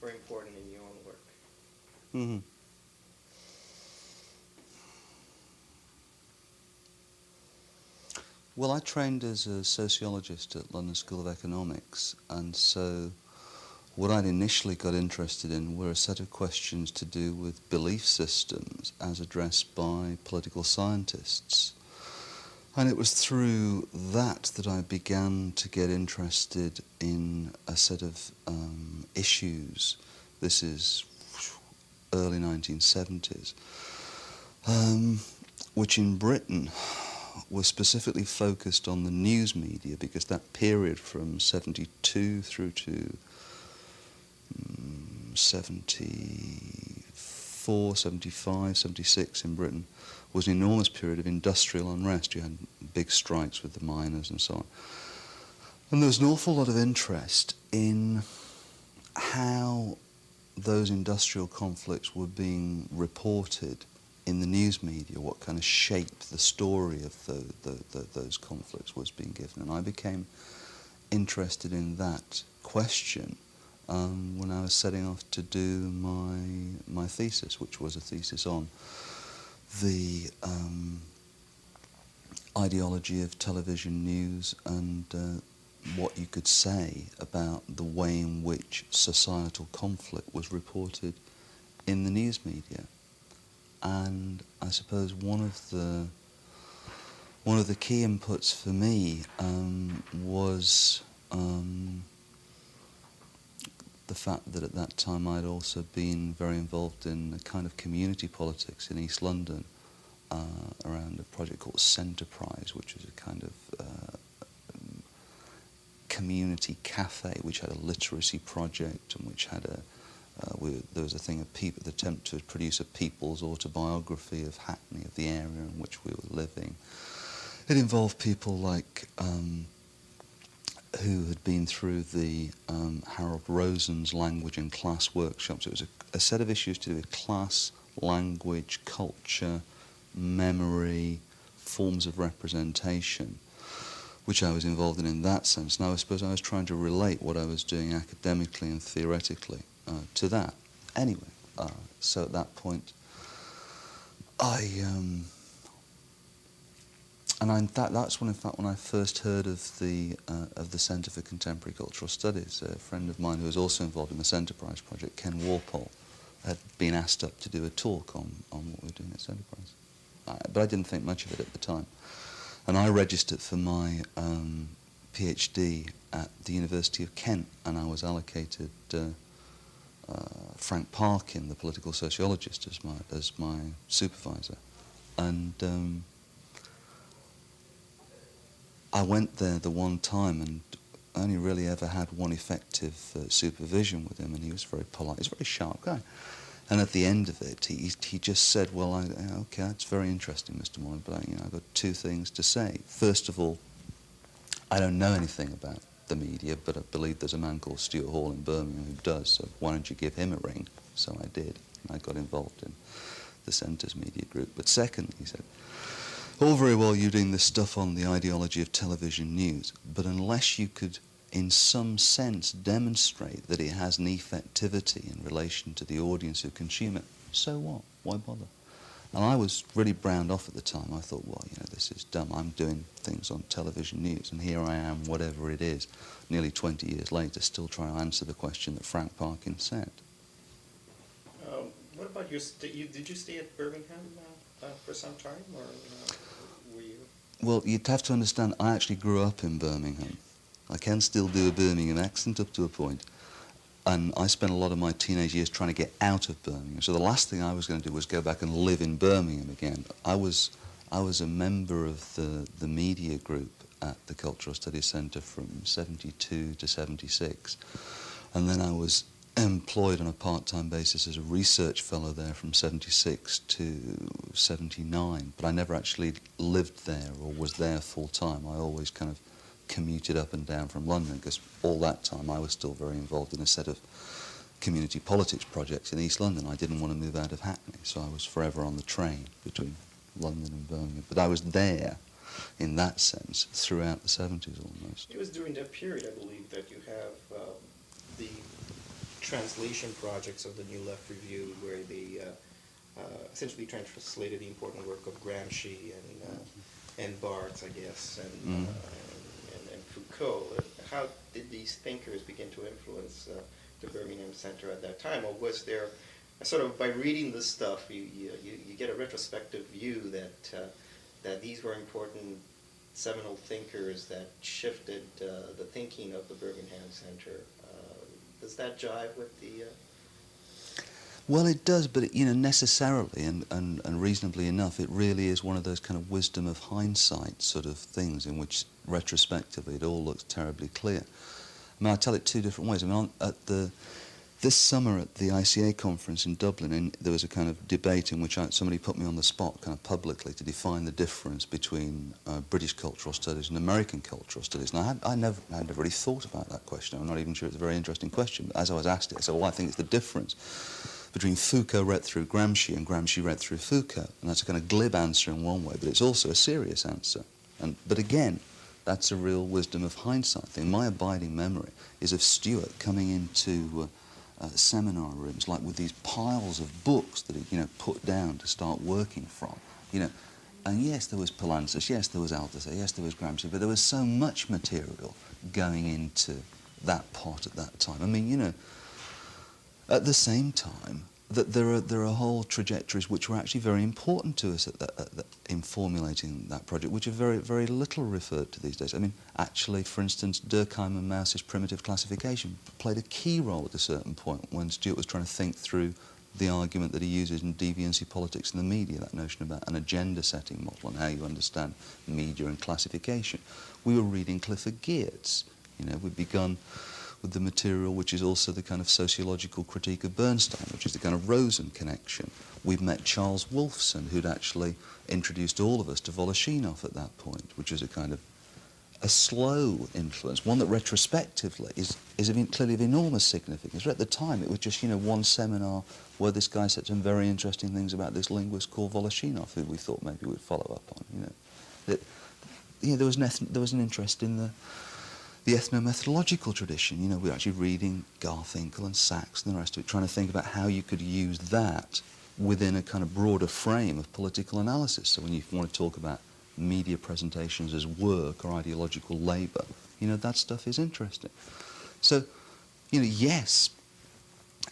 very important in your own work? Mm-hmm. Well, I trained as a sociologist at London School of Economics, and so what I'd initially got interested in were a set of questions to do with belief systems as addressed by political scientists. And it was through that I began to get interested in a set of issues. This is early 1970s, which in Britain was specifically focused on the news media, because that period from 72 through to 74, 75, 76 in Britain was an enormous period of industrial unrest. You had big strikes with the miners and so on. And there was an awful lot of interest in how those industrial conflicts were being reported in the news media, what kind of shape the story of those conflicts was being given. And I became interested in that question when I was setting off to do my thesis, which was a thesis on the ideology of television news and what you could say about the way in which societal conflict was reported in the news media. And I suppose one of the key inputs for me was the fact that at that time I'd also been very involved in a kind of community politics in East London around a project called Centerprise, which is a kind of community cafe which had a literacy project and which had there was a thing of the attempt to produce a people's autobiography of Hackney, of the area in which we were living. It involved people like who had been through the Harold Rosen's language and class workshops. It was a set of issues to do with class, language, culture, memory, forms of representation, which I was involved in that sense. Now I suppose I was trying to relate what I was doing academically and theoretically to that. Anyway, so at that point, that's when, in fact, when I first heard of the Centre for Contemporary Cultural Studies. A friend of mine who was also involved in the Centerprise project, Ken Warpole, had been asked up to do a talk on what we were doing at Centerprise. But I didn't think much of it at the time. And I registered for my PhD at the University of Kent, and I was allocated Frank Parkin, the political sociologist, as my supervisor. And I went there the one time and only really ever had one effective supervision with him, and he was very polite. He's a very sharp guy. And at the end of it, he just said, well, okay, that's very interesting, Mr. Morley, but I've got two things to say. First of all, I don't know anything about the media, but I believe there's a man called Stuart Hall in Birmingham who does, so why don't you give him a ring? So I did. I got involved in the Centre's media group. But secondly, he said, all very well you doing this stuff on the ideology of television news, but unless you could in some sense demonstrate that it has an effectivity in relation to the audience who consume it, so what? Why bother? And I was really browned off at the time. I thought, well, this is dumb. I'm doing things on television news, and here I am, whatever it is, nearly 20 years later, still trying to answer the question that Frank Parkin said. What about your did you stay at Birmingham for some time, or were you? Well, you'd have to understand, I actually grew up in Birmingham. I can still do a Birmingham accent up to a point. And I spent a lot of my teenage years trying to get out of Birmingham. So the last thing I was going to do was go back and live in Birmingham again. I was a member of the media group at the Cultural Studies Centre from 72 to 76. And then I was employed on a part-time basis as a research fellow there from 76 to 79. But I never actually lived there or was there full-time. I always kind of commuted up and down from London, because all that time I was still very involved in a set of community politics projects in East London. I didn't want to move out of Hackney, so I was forever on the train between London and Birmingham. But I was there, in that sense, throughout the 70s almost. It was during that period, I believe, that you have the translation projects of the New Left Review, where they essentially translated the important work of Gramsci and Barthes, I guess, and Foucault. How did these thinkers begin to influence the Birmingham Center at that time, or was there sort of, by reading this stuff, you get a retrospective view that these were important seminal thinkers that shifted the thinking of the Birmingham Center? Does that jive with the... Well, it does, but necessarily and reasonably enough, it really is one of those kind of wisdom of hindsight sort of things in which retrospectively it all looks terribly clear. I mean, I tell it two different ways. I mean, this summer at the ICA conference in Dublin, there was a kind of debate in which somebody put me on the spot kind of publicly to define the difference between British cultural studies and American cultural studies. And I never really thought about that question. I'm not even sure it's a very interesting question. But as I was asked it, I said, well, I think it's the difference between Foucault read through Gramsci and Gramsci read through Foucault. And that's a kind of glib answer in one way, but it's also a serious answer. But again, that's a real wisdom of hindsight thing. My abiding memory is of Stuart coming into seminar rooms, like with these piles of books that he, put down to start working from, And yes, there was Polantzis, yes, there was Althusser, yes, there was Gramsci, but there was so much material going into that pot at that time. I mean, at the same time, that there are whole trajectories which were actually very important to us in formulating that project, which are very, very little referred to these days. I mean, actually, for instance, Durkheim and Mauss's primitive classification played a key role at a certain point when Stuart was trying to think through the argument that he uses in Deviancy, Politics and the Media, that notion about an agenda-setting model and how you understand media and classification. We were reading Clifford Geertz. We'd begun with the material which is also the kind of sociological critique of Bernstein, which is the kind of Rosen connection. We've met Charles Wolfson, who'd actually introduced all of us to Voloshinov at that point, which is a kind of a slow influence, one that retrospectively is clearly of enormous significance. But at the time, it was just, one seminar where this guy said some very interesting things about this linguist called Voloshinov, who we thought maybe we'd follow up on, There was an interest in the ethnomethodological tradition. We were actually reading Garfinkel and Sachs and the rest of it, trying to think about how you could use that within a kind of broader frame of political analysis. So when you want to talk about media presentations as work or ideological labour, that stuff is interesting. So, yes,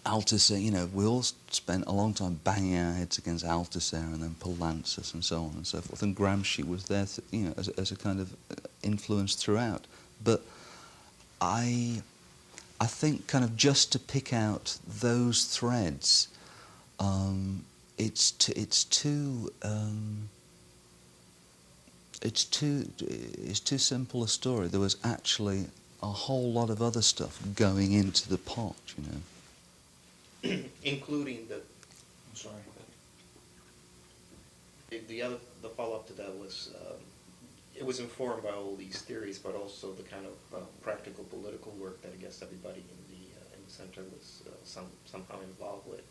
Althusser, we all spent a long time banging our heads against Althusser and then Polantzis and so on and so forth, and Gramsci was there, as a kind of influence throughout. But I think kind of just to pick out those threads, it's too simple a story. There was actually a whole lot of other stuff going into the pot, Including the... I'm sorry. The follow-up to that was... it was informed by all these theories, but also the kind of practical political work that I guess everybody in the center was somehow involved with.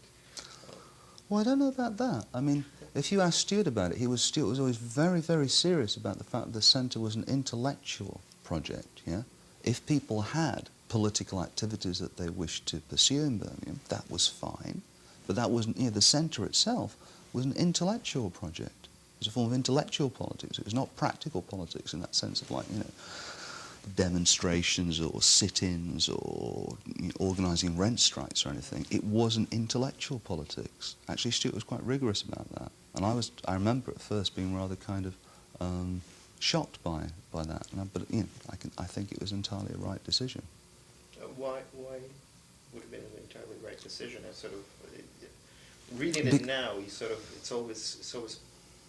Well, I don't know about that. I mean, if you ask Stuart about it, Stuart was always very, very serious about the fact that the centre was an intellectual project, yeah? If people had political activities that they wished to pursue in Birmingham, that was fine. But that wasn't, the centre itself was an intellectual project. It was a form of intellectual politics. It was not practical politics in that sense of demonstrations or sit-ins or organising rent strikes or anything. It wasn't intellectual politics. Actually, Stuart was quite rigorous about that. And I remember at first being rather kind of shocked by that. But I think it was entirely a right decision. Why would have been an entirely right decision? I sort of reading it now, it's always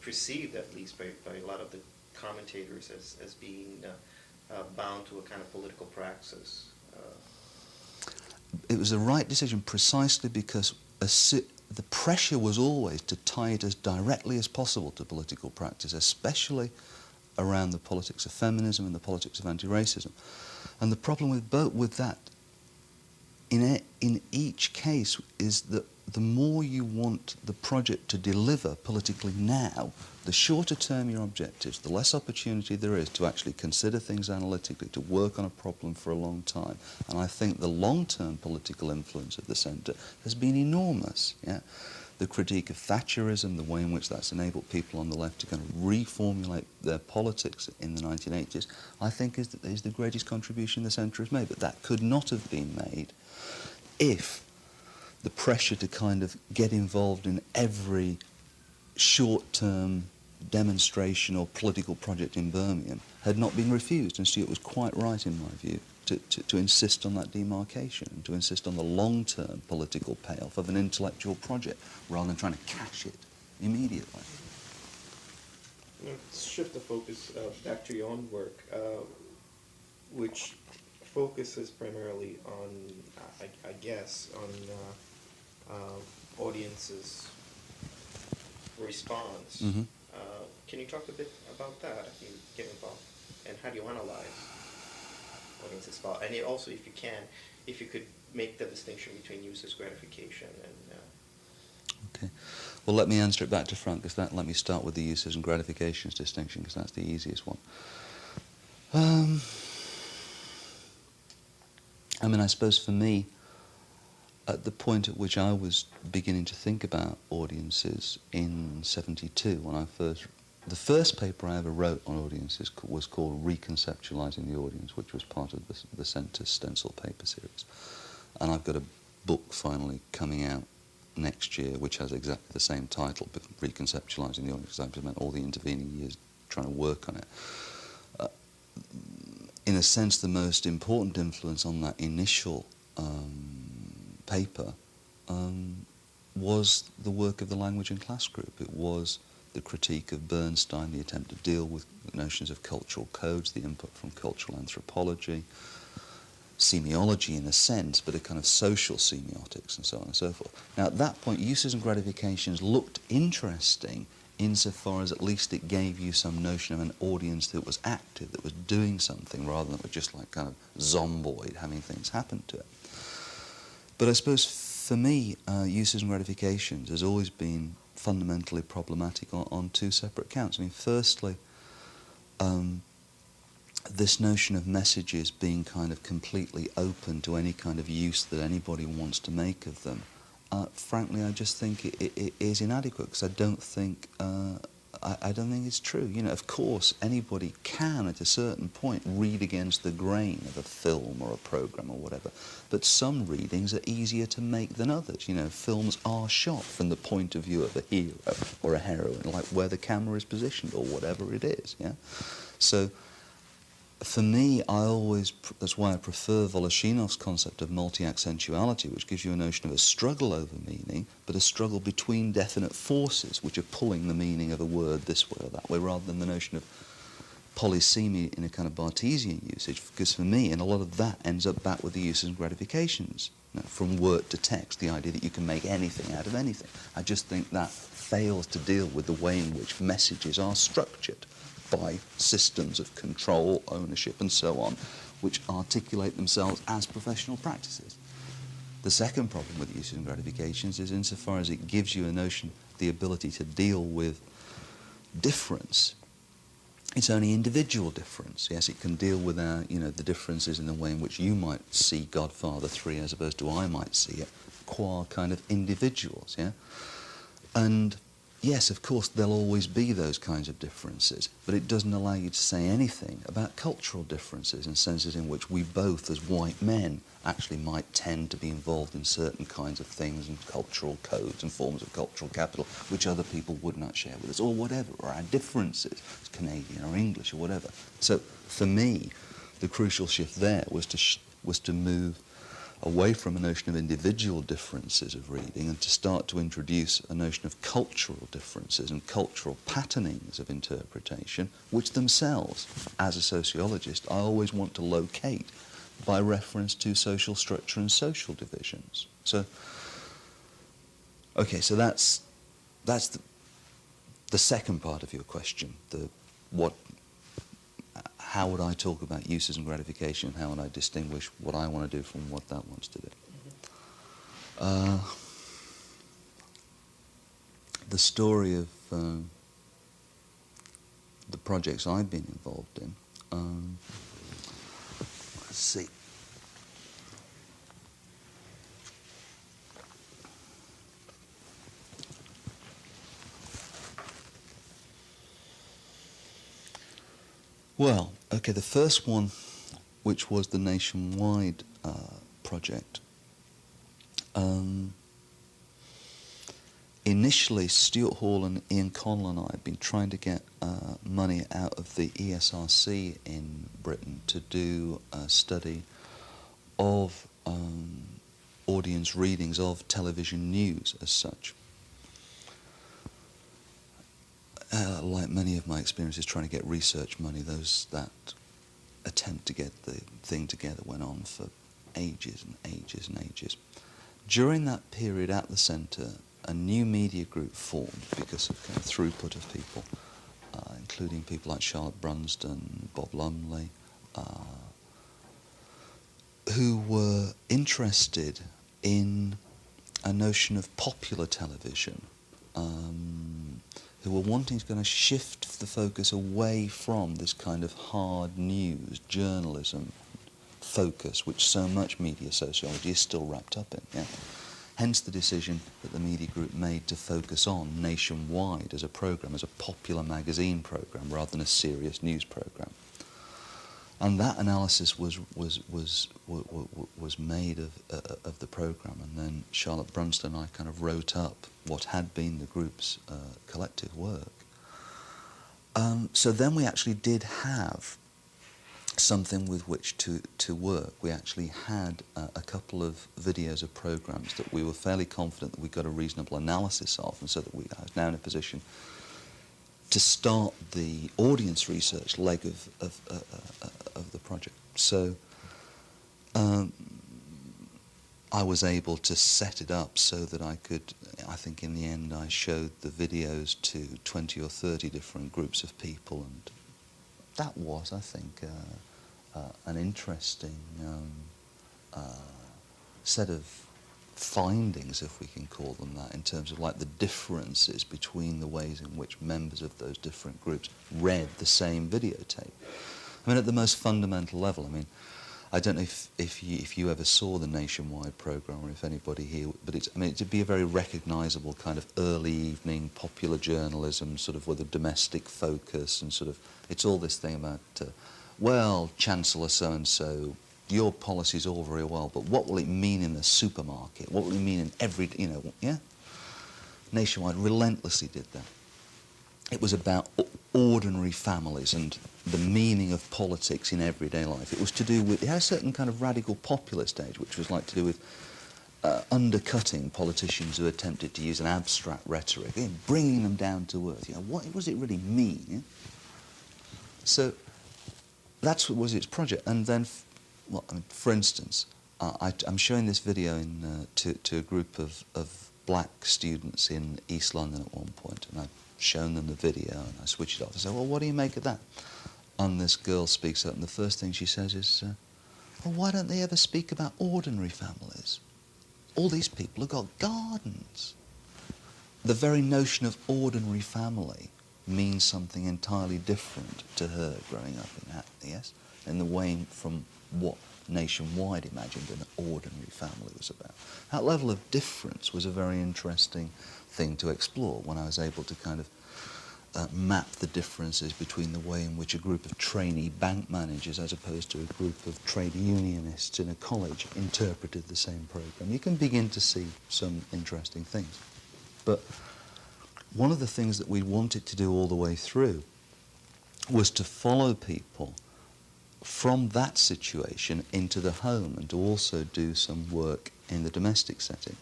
perceived, at least by a lot of the commentators, as being bound to a kind of political praxis. It was the right decision precisely because the pressure was always to tie it as directly as possible to political practice, especially around the politics of feminism and the politics of anti-racism. And the problem with that, in each case, is that the more you want the project to deliver politically now, the shorter term your objectives, the less opportunity there is to actually consider things analytically, to work on a problem for a long time. And I think the long-term political influence of the centre has been enormous. Yeah? The critique of Thatcherism, the way in which that's enabled people on the left to kind of reformulate their politics in the 1980s, I think is the greatest contribution the centre has made. But that could not have been made if the pressure to kind of get involved in every short-term demonstration or political project in Birmingham had not been refused. And Stuart was quite right, in my view, to insist on that demarcation and to insist on the long-term political payoff of an intellectual project rather than trying to cash it immediately. Let's shift the focus back to your own work, which focuses primarily on, I guess, on audiences' response. Mm-hmm. Can you talk a bit about that? You get involved, and how do you analyze audience response? And also, if you can, if you could make the distinction between users' gratification and. Okay. Well, let me answer it back to front, because let me start with the uses and gratifications distinction, because that's the easiest one. I mean, I suppose for me, at the point at which I was beginning to think about audiences in '72, when the first paper I ever wrote on audiences was called Reconceptualizing the Audience, which was part of the Centre's stencil paper series. And I've got a book finally coming out next year, which has exactly the same title, but Reconceptualizing the Audience, because I've spent all the intervening years trying to work on it. In a sense, the most important influence on that initial paper was the work of the Language and Class Group. It was the critique of Bernstein, the attempt to deal with notions of cultural codes, the input from cultural anthropology, semiology in a sense, but a kind of social semiotics and so on and so forth. Now, at that point, uses and gratifications looked interesting insofar as at least it gave you some notion of an audience that was active, that was doing something, rather than it was just like kind of zomboid, having things happen to it. But I suppose for me, uses and gratifications has always been fundamentally problematic on two separate counts. I mean, firstly, this notion of messages being kind of completely open to any kind of use that anybody wants to make of them, frankly, I just think it is inadequate, because I don't think it's true. You know, of course, anybody can, at a certain point, read against the grain of a film or a program or whatever, but some readings are easier to make than others. You know, films are shot from the point of view of a hero or a heroine, like where the camera is positioned or whatever it is, yeah? So, for me, that's why I prefer Voloshinov's concept of multi-accentuality, which gives you a notion of a struggle over meaning, but a struggle between definite forces which are pulling the meaning of a word this way or that way, rather than the notion of polysemy in a kind of Barthesian usage, because for me, and a lot of that ends up back with the uses and gratifications, you know, from word to text, the idea that you can make anything out of anything. I just think that fails to deal with the way in which messages are structured by systems of control, ownership, and so on, which articulate themselves as professional practices. The second problem with uses and gratifications is insofar as it gives you a notion, the ability to deal with difference. It's only individual difference. Yes, it can deal with the differences in the way in which you might see Godfather 3 as opposed to I might see it, qua kind of individuals, yeah? And yes, of course, there'll always be those kinds of differences, but it doesn't allow you to say anything about cultural differences and senses in which we both, as white men, actually might tend to be involved in certain kinds of things and cultural codes and forms of cultural capital which other people would not share with us, or whatever, or our differences, Canadian or English or whatever. So, for me, the crucial shift there was to move away from a notion of individual differences of reading and to start to introduce a notion of cultural differences and cultural patternings of interpretation, which themselves, as a sociologist, I always want to locate by reference to social structure and social divisions. So, okay, so that's the second part of your question, how would I talk about uses and gratification? How would I distinguish what I want to do from what that wants to do? the story of the projects I've been involved in. Let's see. Well, okay, the first one, which was the nationwide project, initially Stuart Hall and Ian Connell and I had been trying to get money out of the ESRC in Britain to do a study of audience readings of television news as such. Like many of my experiences trying to get research money, that attempt to get the thing together went on for ages and ages and ages. During that period at the centre, a new media group formed because of kind of throughput of people, including people like Charlotte Brunsden, Bob Lumley, who were interested in a notion of popular television, who were wanting to kind of shift the focus away from this kind of hard news, journalism focus, which so much media sociology is still wrapped up in. Yeah? Hence the decision that the media group made to focus on Nationwide as a programme, as a popular magazine programme, rather than a serious news programme. And that analysis was made of the programme, and then Charlotte Brunsden and I kind of wrote up what had been the group's collective work. So then we actually did have something with which to work. We actually had a couple of videos of programmes that we were fairly confident that we got a reasonable analysis of, and so that I was now in a position to start the audience research leg of the project. So I was able to set it up so that I could, I think in the end I showed the videos to 20 or 30 different groups of people, and that was, I think, an interesting set of findings, if we can call them that, in terms of like the differences between the ways in which members of those different groups read the same videotape. I mean, at the most fundamental level, I mean, I don't know if you ever saw the Nationwide programme, or if anybody here, but it'd be a very recognisable kind of early evening popular journalism, sort of with a domestic focus, and sort of, it's all this thing about, well, Chancellor so-and-so, your policy's all very well, but what will it mean in the supermarket? What will it mean in every, yeah? Nationwide relentlessly did that. It was about ordinary families and the meaning of politics in everyday life. It was to do with, it had a certain kind of radical populist edge, which was like to do with undercutting politicians who attempted to use an abstract rhetoric, bringing them down to earth. What does it really mean? Yeah? So that's what was its project. And then, well, I mean, for instance, I'm showing this video to a group of black students in East London at one point, and I've shown them the video, and I switched it off. I said, well, what do you make of that? And this girl speaks up, and the first thing she says is, well, why don't they ever speak about ordinary families? All these people have got gardens. The very notion of ordinary family means something entirely different to her growing up in Hackney, yes? In the way from what Nationwide imagined an ordinary family was about. That level of difference was a very interesting thing to explore when I was able to kind of map the differences between the way in which a group of trainee bank managers as opposed to a group of trade unionists in a college interpreted the same programme. You can begin to see some interesting things. But one of the things that we wanted to do all the way through was to follow people from that situation into the home, and to also do some work in the domestic setting.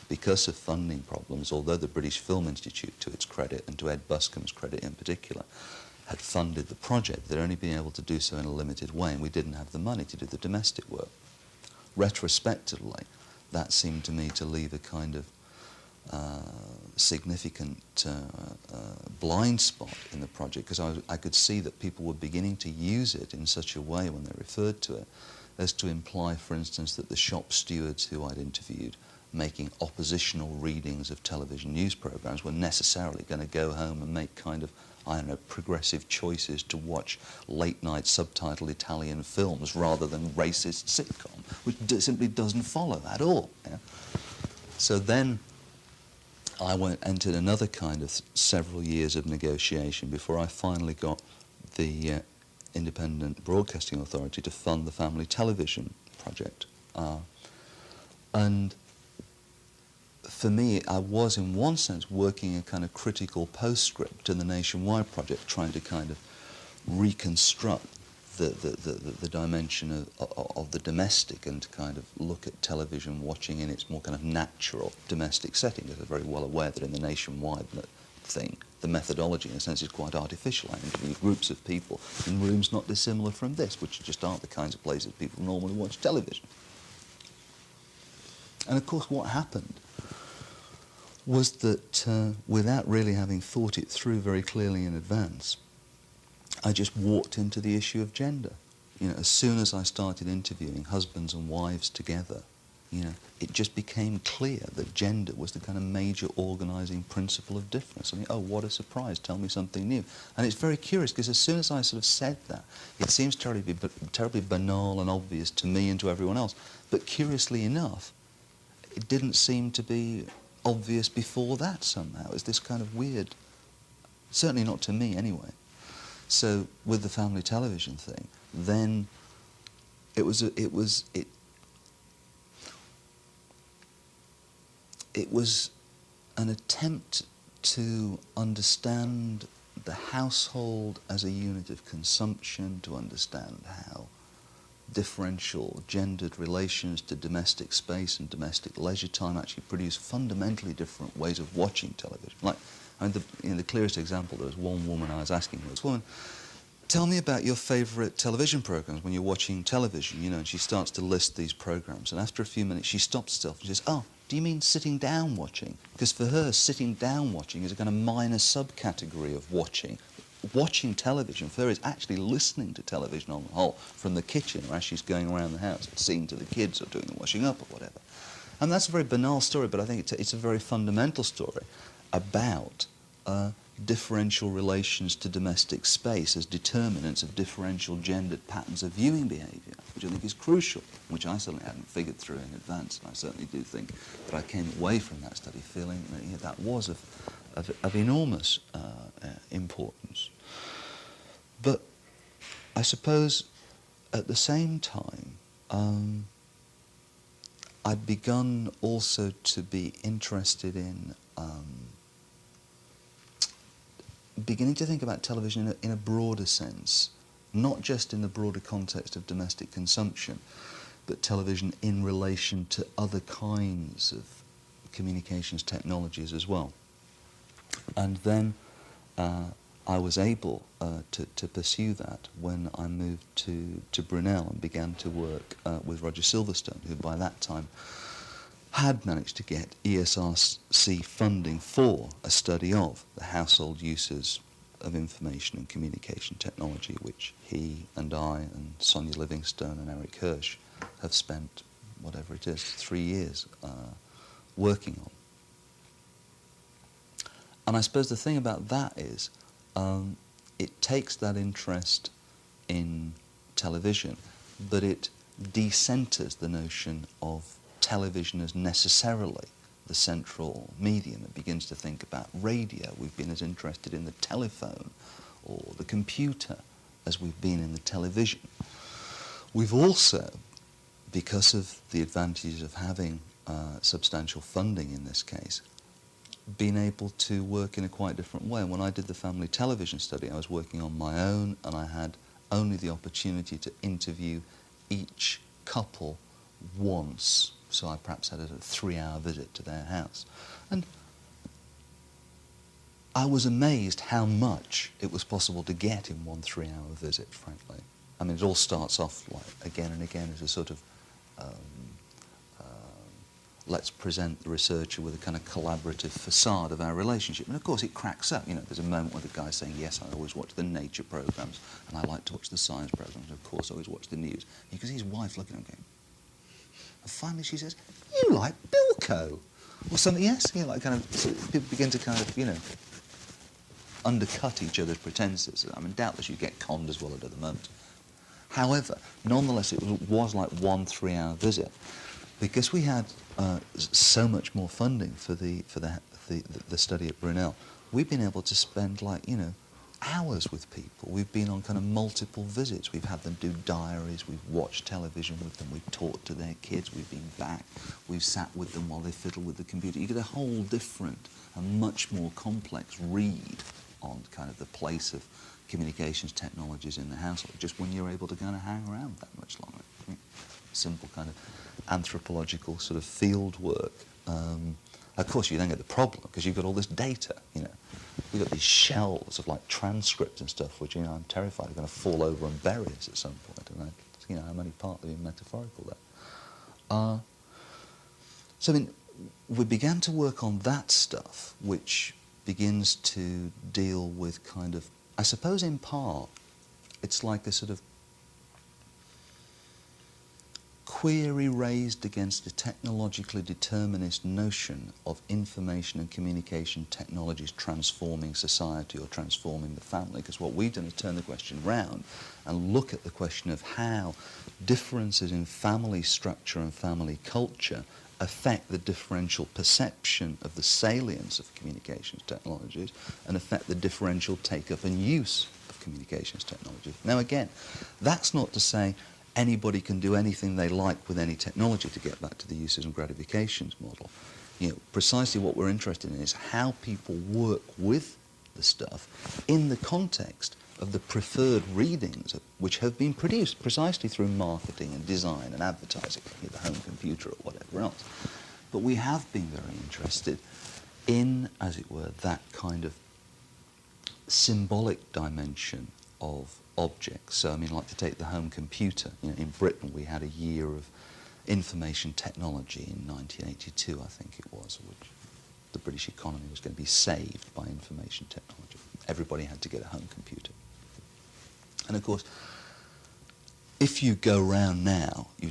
Because of funding problems, although the British Film Institute, to its credit, and to Ed Buscombe's credit in particular, had funded the project, they'd only been able to do so in a limited way, and we didn't have the money to do the domestic work. Retrospectively, that seemed to me to leave a kind of significant blind spot in the project, because I could see that people were beginning to use it in such a way when they referred to it as to imply, for instance, that the shop stewards who I'd interviewed making oppositional readings of television news programs were necessarily going to go home and make kind of, I don't know, progressive choices to watch late-night subtitled Italian films rather than racist sitcom, which simply doesn't follow at all. Yeah? So then I entered another kind of several years of negotiation before I finally got the Independent Broadcasting Authority to fund the family television project. And for me, I was in one sense working a kind of critical postscript in the Nationwide project, trying to kind of reconstruct the dimension of the domestic and to kind of look at television watching in its more kind of natural domestic setting. They're very well aware that in the Nationwide thing, the methodology in a sense is quite artificial. I interview groups of people in rooms not dissimilar from this, which just aren't the kinds of places people normally watch television. And of course what happened was that without really having thought it through very clearly in advance, I just walked into the issue of gender. You know, as soon as I started interviewing husbands and wives together, you know, it just became clear that gender was the kind of major organising principle of difference. I mean, oh, what a surprise, tell me something new. And it's very curious, because as soon as I sort of said that, it seems terribly banal and obvious to me and to everyone else. But curiously enough, it didn't seem to be obvious before that somehow. It's this kind of weird, certainly not to me anyway. So with the family television thing, then it was an attempt to understand the household as a unit of consumption, to understand how differential gendered relations to domestic space and domestic leisure time actually produce fundamentally different ways of watching television. Like, I mean, the clearest example, there was one woman I was asking her, woman, tell me about your favourite television programmes when you're watching television, you know, and she starts to list these programmes, and after a few minutes she stops herself and says, oh, do you mean sitting down watching? Because for her, sitting down watching is a kind of minor subcategory of watching. Watching television for her is actually listening to television on the whole, from the kitchen or as she's going around the house, seeing to the kids or doing the washing up or whatever. And that's a very banal story, but I think it's a very fundamental story about differential relations to domestic space as determinants of differential gendered patterns of viewing behaviour, which I think is crucial, which I certainly hadn't figured through in advance. And I certainly do think that I came away from that study feeling that that was of enormous importance. But I suppose at the same time, I'd begun also to be interested in beginning to think about television in a broader sense, not just in the broader context of domestic consumption, but television in relation to other kinds of communications technologies as well. And then I was able to pursue that when I moved to Brunel and began to work with Roger Silverstone, who by that time had managed to get ESRC funding for a study of the household uses of information and communication technology, which he and I and Sonia Livingstone and Eric Hirsch have spent, whatever it is, 3 years working on. And I suppose the thing about that is it takes that interest in television, but it decenters the notion of television as necessarily the central medium. It begins to think about radio. We've been as interested in the telephone or the computer as we've been in the television. We've also, because of the advantages of having substantial funding in this case, been able to work in a quite different way. When I did the family television study, I was working on my own, and I had only the opportunity to interview each couple once. So I perhaps had a 3-hour visit to their house. And I was amazed how much it was possible to get in one 3-hour visit, frankly. I mean, it all starts off like again and again as a sort of let's present the researcher with a kind of collaborative facade of our relationship. And of course it cracks up. You know, there's a moment where the guy's saying, yes, I always watch the nature programmes, and I like to watch the science programmes, and of course I always watch the news. You can see his wife looking at him going, and finally she says, you like Bilko? Or something, yes, you know, like kind of, so people begin to kind of, you know, undercut each other's pretenses. I mean, doubtless you get conned as well at the moment. However, nonetheless, it was like 1 3-hour visit, because we had so much more funding for the study at Brunel. We've been able to spend, like, you know, hours with people. We've been on kind of multiple visits. We've had them do diaries, we've watched television with them, we've talked to their kids, we've been back, we've sat with them while they fiddle with the computer. You get a whole different and much more complex read on kind of the place of communications technologies in the household, just when you're able to kind of hang around that much longer. Simple kind of anthropological sort of field work. Of course, you then get the problem, because you've got all this data, you know. You've got these shelves of, like, transcripts and stuff, which, you know, I'm terrified are going to fall over and bury us at some point. And you know, I'm only partly being metaphorical there. So, I mean, we began to work on that stuff, which begins to deal with kind of, I suppose in part, it's like a sort of query raised against a technologically determinist notion of information and communication technologies transforming society or transforming the family. Because what we've done is turn the question round and look at the question of how differences in family structure and family culture affect the differential perception of the salience of communications technologies and affect the differential take-up and use of communications technologies. Now again, that's not to say anybody can do anything they like with any technology, to get back to the uses and gratifications model. You know, precisely what we're interested in is how people work with the stuff in the context of the preferred readings which have been produced precisely through marketing and design and advertising, you know, the home computer or whatever else. But we have been very interested in, as it were, that kind of symbolic dimension of objects. So, I mean, like to take the home computer. You know, in Britain we had a year of information technology in 1982, I think it was, which the British economy was going to be saved by information technology. Everybody had to get a home computer. And of course, if you go round now, you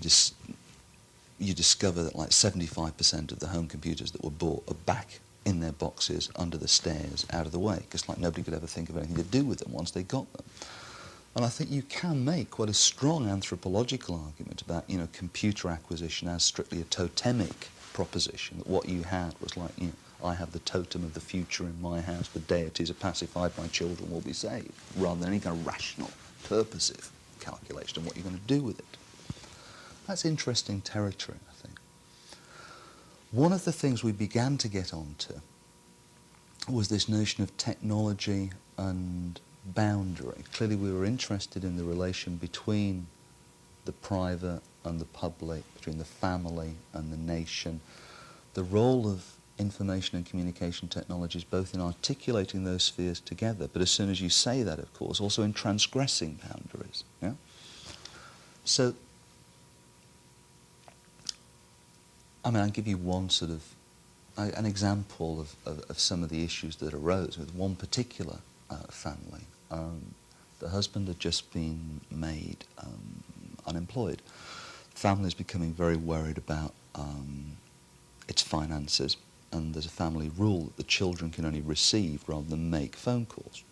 discover that like 75% of the home computers that were bought are back in their boxes under the stairs, out of the way, because like nobody could ever think of anything to do with them once they got them. And I think you can make quite a strong anthropological argument about, you know, computer acquisition as strictly a totemic proposition, that what you had was like, you know, I have the totem of the future in my house, the deities are pacified, my children will be saved, rather than any kind of rational, purposive calculation of what you're going to do with it. That's interesting territory, I think. One of the things we began to get onto was this notion of technology and boundary. Clearly we were interested in the relation between the private and the public, between the family and the nation, the role of information and communication technologies both in articulating those spheres together, but as soon as you say that, of course, also in transgressing boundaries. Yeah? So, I mean, I'll give you one sort of, an example of some of the issues that arose with one particular family. The husband had just been made unemployed. The family is becoming very worried about its finances, and there's a family rule that the children can only receive rather than make phone calls.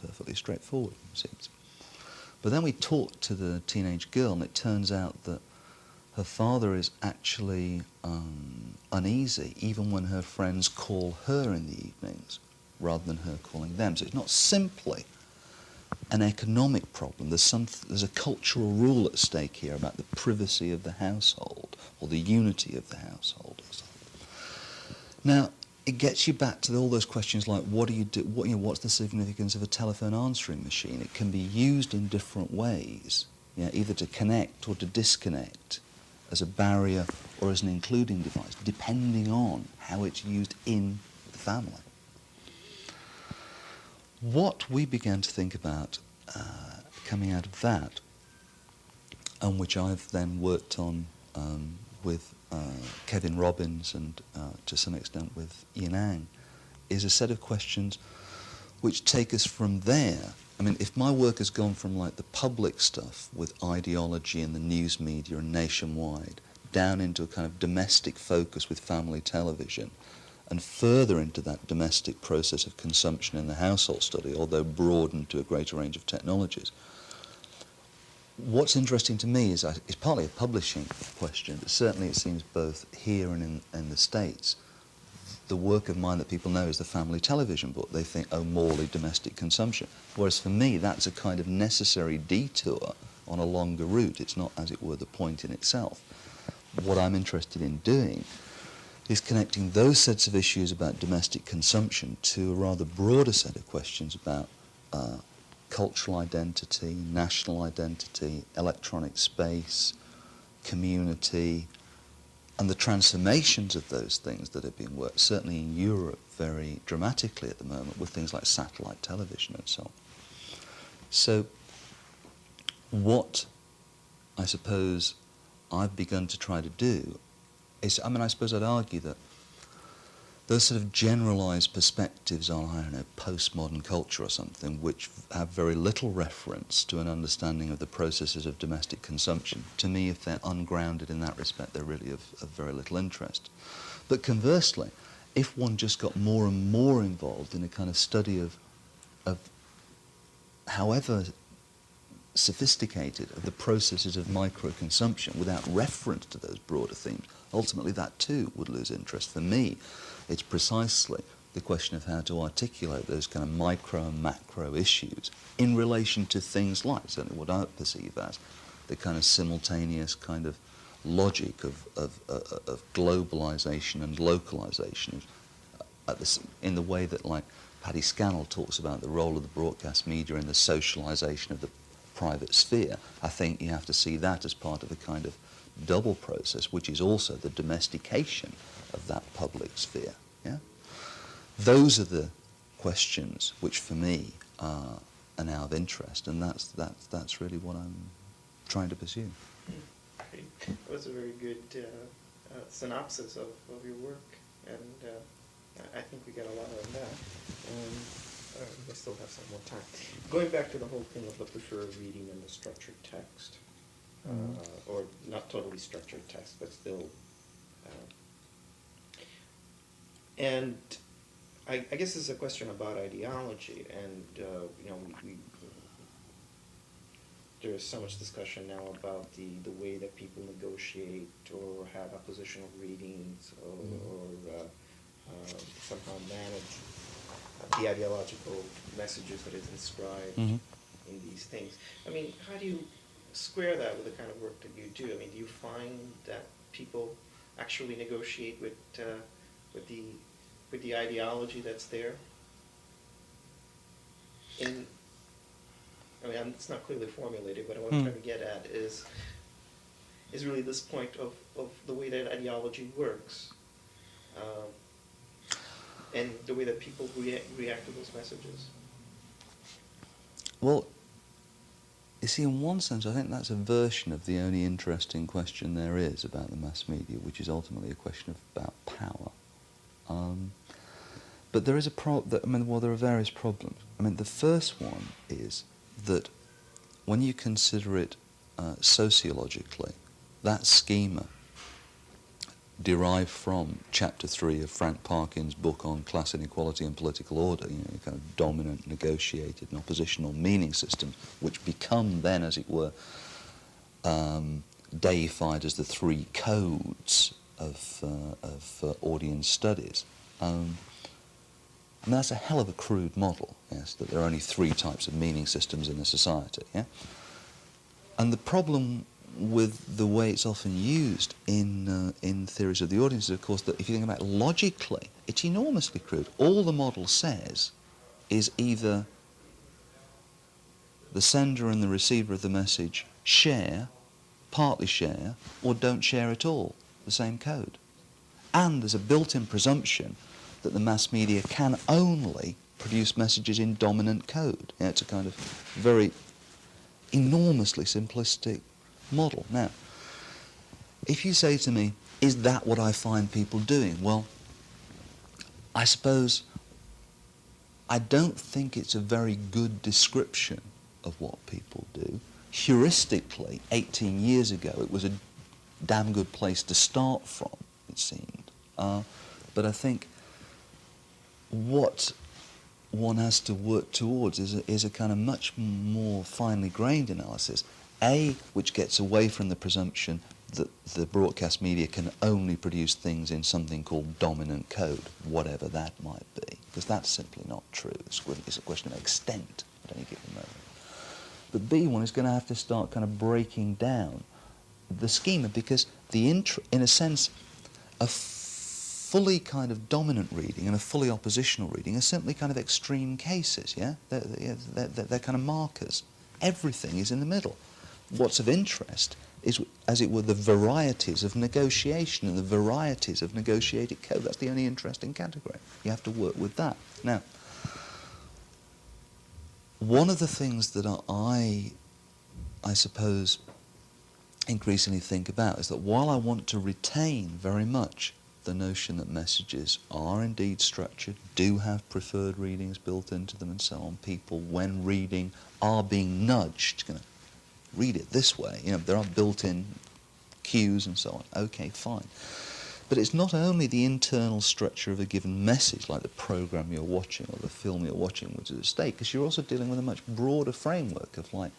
Perfectly straightforward, it seems. But then we talked to the teenage girl, and it turns out that her father is actually uneasy even when her friends call her in the evenings rather than her calling them. So it's not simply an economic problem. There's a cultural rule at stake here about the privacy of the household or the unity of the household or something. Now, it gets you back to all those questions like, what do you do? What's the significance of a telephone answering machine? It can be used in different ways, either to connect or to disconnect, as a barrier or as an including device, depending on how it's used in the family. What we began to think about coming out of that, and which I've then worked on with Kevin Robbins and to some extent with Ian Ang, is a set of questions which take us from there. I mean, if my work has gone from like the public stuff with ideology and the news media and nationwide down into a kind of domestic focus with family television, and further into that domestic process of consumption in the household study, although broadened to a greater range of technologies. What's interesting to me is it's partly a publishing question, but certainly it seems both here and in the States, the work of mine that people know is the family television book. They think, oh, Morley, domestic consumption. Whereas for me, that's a kind of necessary detour on a longer route. It's not, as it were, the point in itself. What I'm interested in doing is connecting those sets of issues about domestic consumption to a rather broader set of questions about cultural identity, national identity, electronic space, community, and the transformations of those things that are being worked, certainly in Europe, very dramatically at the moment with things like satellite television and so on. So what I suppose I've begun to try to do is, I suppose I'd argue that those sort of generalized perspectives on, I don't know, postmodern culture or something, which have very little reference to an understanding of the processes of domestic consumption, to me, if they're ungrounded in that respect, they're really of very little interest. But conversely, if one just got more and more involved in a kind of study of however sophisticated, of the processes of micro-consumption without reference to those broader themes, ultimately that too would lose interest. For me, it's precisely the question of how to articulate those kind of micro and macro issues in relation to things like, certainly what I perceive as, the kind of simultaneous kind of logic of globalization and localization in the way that, like, Paddy Scannell talks about the role of the broadcast media in the socialization of the private sphere. I think you have to see that as part of a kind of double process, which is also the domestication of that public sphere. Yeah? Those are the questions which, for me, are now of interest, and that's really what I'm trying to pursue. That was a very good synopsis of your work, and I think we got a lot of that. We still have some more time. Going back to the whole thing of the preferred reading and the structured text, or not totally structured text, but still. And I guess it's a question about ideology, and there's so much discussion now about the way that people negotiate or have oppositional readings or somehow manage the ideological messages that is inscribed in these things. I mean, how do you square that with the kind of work that you do? I mean, do you find that people actually negotiate with the ideology that's there? It's not clearly formulated, but what I'm trying to get at is really this point of the way that ideology works, and the way that people react to those messages. Well, you see, in one sense, I think that's a version of the only interesting question there is about the mass media, which is ultimately a question about power. But there is there are various problems. The first one is that when you consider it sociologically, that schema derived from Chapter 3 of Frank Parkin's book on class inequality and political order, kind of dominant, negotiated, and oppositional meaning systems, which become then, as it were, deified as the three codes of audience studies. And that's a hell of a crude model, yes, that there are only three types of meaning systems in a society, yeah? And the problem with the way it's often used in theories of the audience is, of course, that if you think about it logically, it's enormously crude. All the model says is either the sender and the receiver of the message share, partly share, or don't share at all, the same code. And there's a built-in presumption that the mass media can only produce messages in dominant code. It's a kind of very enormously simplistic model. Now, if you say to me, is that what I find people doing? Well, I suppose I don't think it's a very good description of what people do. Heuristically, 18 years ago, it was a damn good place to start from, it seemed. But I think what one has to work towards is a kind of much more finely grained analysis, which gets away from the presumption that the broadcast media can only produce things in something called dominant code, whatever that might be, because that's simply not true. It's a question of extent at any given moment. But B, one is going to have to start kind of breaking down the schema, because in a sense, a fully kind of dominant reading and a fully oppositional reading are simply kind of extreme cases, yeah? They're kind of markers. Everything is in the middle. What's of interest is, as it were, the varieties of negotiation and the varieties of negotiated code. That's the only interesting category. You have to work with that. Now, one of the things that I suppose, increasingly think about is that while I want to retain very much the notion that messages are indeed structured, do have preferred readings built into them and so on, people, when reading, are being nudged, read it this way, there are built-in cues and so on. Okay, fine. But it's not only the internal structure of a given message, like the program you're watching or the film you're watching, which is at stake, because you're also dealing with a much broader framework of, like,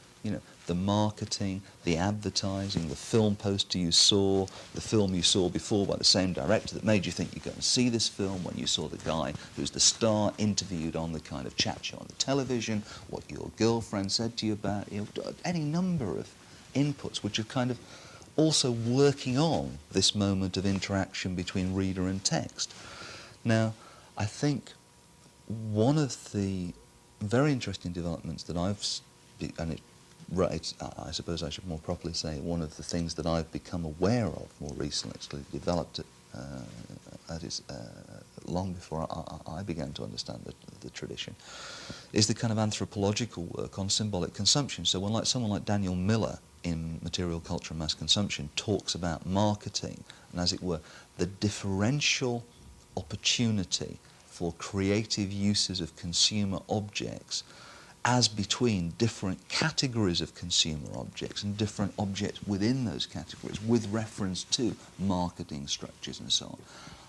the marketing, the advertising, the film poster you saw, the film you saw before by the same director that made you think you'd go and see this film, when you saw the guy who's the star interviewed on the kind of chat show on the television, what your girlfriend said to you about, any number of inputs which are kind of also working on this moment of interaction between reader and text. Now, I think one of the very interesting developments that I suppose I should more properly say one of the things that I've become aware of more recently, actually developed long before I began to understand the tradition, is the kind of anthropological work on symbolic consumption. So when someone like Daniel Miller in Material Culture and Mass Consumption talks about marketing and, as it were, the differential opportunity for creative uses of consumer objects as between different categories of consumer objects and different objects within those categories with reference to marketing structures and so on,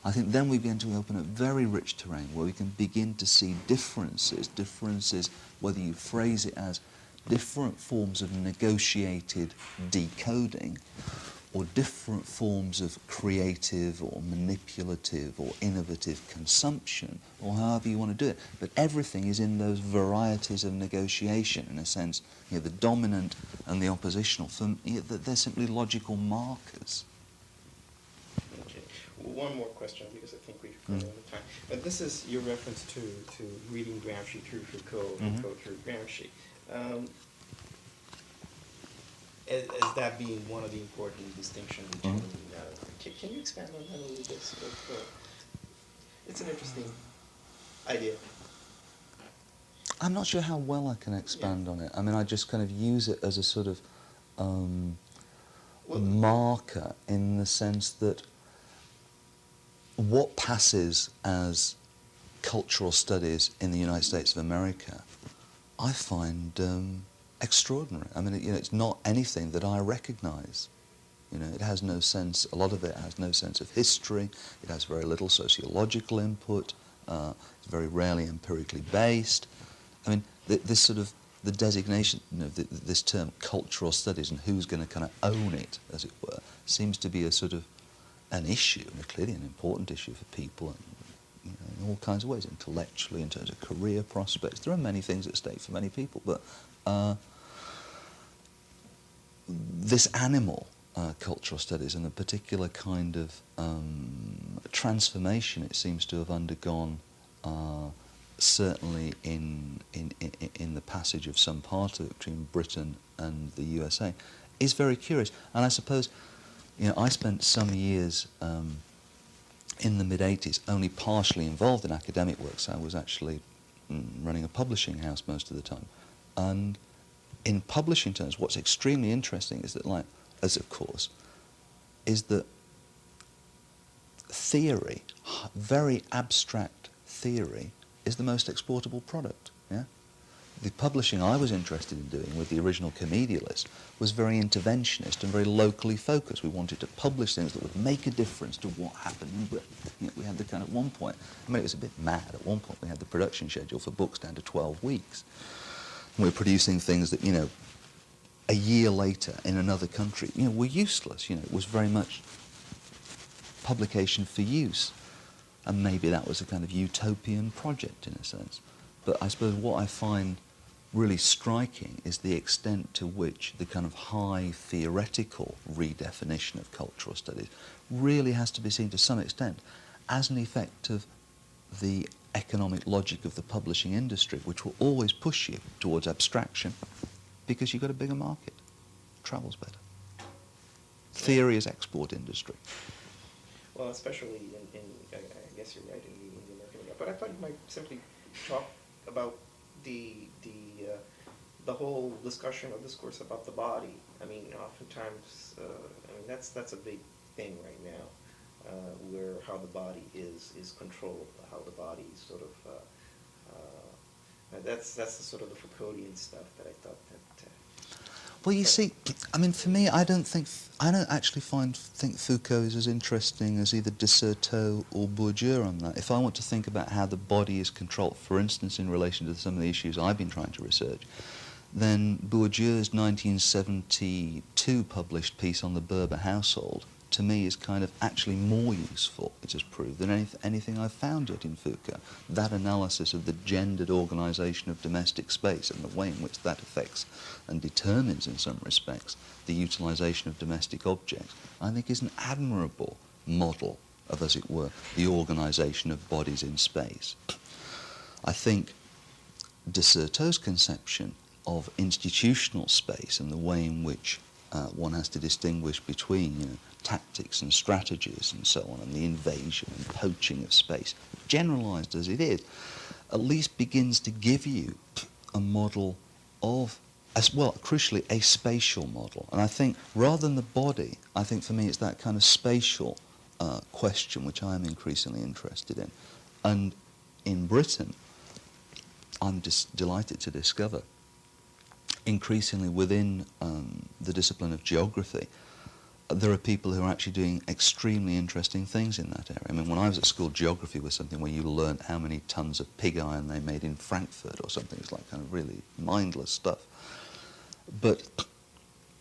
I think then we begin to open up very rich terrain where we can begin to see differences, whether you phrase it as different forms of negotiated decoding or different forms of creative or manipulative or innovative consumption, or however you want to do it. But everything is in those varieties of negotiation, in a sense. The dominant and the oppositional, they're simply logical markers. Okay. One more question, because I think we've run out of time. But this is your reference to reading Gramsci through Foucault, Foucault through Gramsci. As that being one of the important distinctions between... can you expand on that a little bit? It's an interesting idea. I'm not sure how well I can expand on it. I mean, I just kind of use it as a sort of marker, in the sense that what passes as cultural studies in the United States of America, I find extraordinary. I mean, it's not anything that I recognise. It has no sense, a lot of it has no sense of history, it has very little sociological input, it's very rarely empirically based. I mean, this sort of, the designation, this term cultural studies and who's going to kind of own it, as it were, seems to be a sort of an issue, and clearly an important issue for people, and in all kinds of ways, intellectually, in terms of career prospects. There are many things at stake for many people, but this animal cultural studies and the particular kind of transformation it seems to have undergone, certainly in the passage of some part of it between Britain and the USA, is very curious. And I suppose, I spent some years in the mid-80s only partially involved in academic work, so I was actually running a publishing house most of the time. And in publishing terms, what's extremely interesting is that, is that theory, very abstract theory, is the most exportable product. Yeah, the publishing I was interested in doing with the original Commedia list was very interventionist and very locally focused. We wanted to publish things that would make a difference to what happened in Britain. You know, we had the kind of, at one point, I mean, it was a bit mad. At one point, we had the production schedule for books down to 12 weeks. And we were producing things that, you know, a year later in another country, you know, were useless. You know, it was very much publication for use. And maybe that was a kind of utopian project in a sense. But I suppose what I find really striking is the extent to which the kind of high theoretical redefinition of cultural studies really has to be seen to some extent as an effect of the economic logic of the publishing industry, which will always push you towards abstraction because you've got a bigger market. Travels better. Theory is export industry. Well, especially in I guess you're right, in the American media. But I thought you might simply talk about the whole discussion or discourse about the body. I mean, oftentimes, I mean, that's a big thing right now, where how the body is controlled, how the body sort of that's the sort of the Foucauldian stuff that I thought that. Well, you see, I mean, for me, I don't actually think Foucault is as interesting as either de Certeau or Bourdieu on that. If I want to think about how the body is controlled, for instance, in relation to some of the issues I've been trying to research, then Bourdieu's 1972 published piece on the Berber household, to me, is kind of actually more useful, it has proved, than anything I've found yet in Foucault. That analysis of the gendered organisation of domestic space and the way in which that affects and determines, in some respects, the utilisation of domestic objects, I think is an admirable model of, as it were, the organisation of bodies in space. I think de Certeau's conception of institutional space and the way in which one has to distinguish between, you know, tactics and strategies and so on, and the invasion and poaching of space, generalised as it is, at least begins to give you a model of, as well, crucially, a spatial model. And I think, rather than the body, I think for me it's that kind of spatial question which I am increasingly interested in. And in Britain, I'm just delighted to discover, increasingly within the discipline of geography, there are people who are actually doing extremely interesting things in that area. I mean, when I was at school, geography was something where you learnt how many tons of pig iron they made in Frankfurt or something. It's like kind of really mindless stuff. But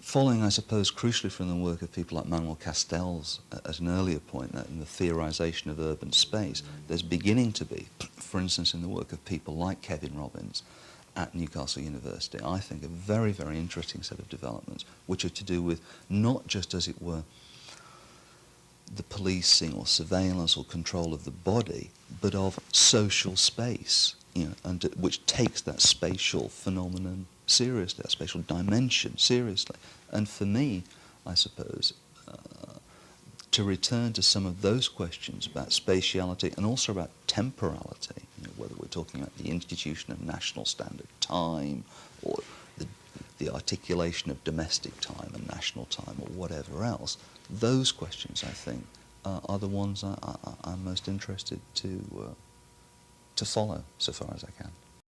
following, I suppose, crucially from the work of people like Manuel Castells at an earlier point, that in the theorisation of urban space, there's beginning to be, for instance, in the work of people like Kevin Robbins at Newcastle University, I think a very, very interesting set of developments which are to do with not just, as it were, the policing or surveillance or control of the body, but of social space, you know, and which takes that spatial phenomenon seriously, that spatial dimension seriously. And for me, I suppose, to return to some of those questions about spatiality and also about temporality, you know, whether we're talking about the institution of national standard time or the articulation of domestic time and national time or whatever else, those questions, I think, are the ones I'm most interested to follow so far as I can.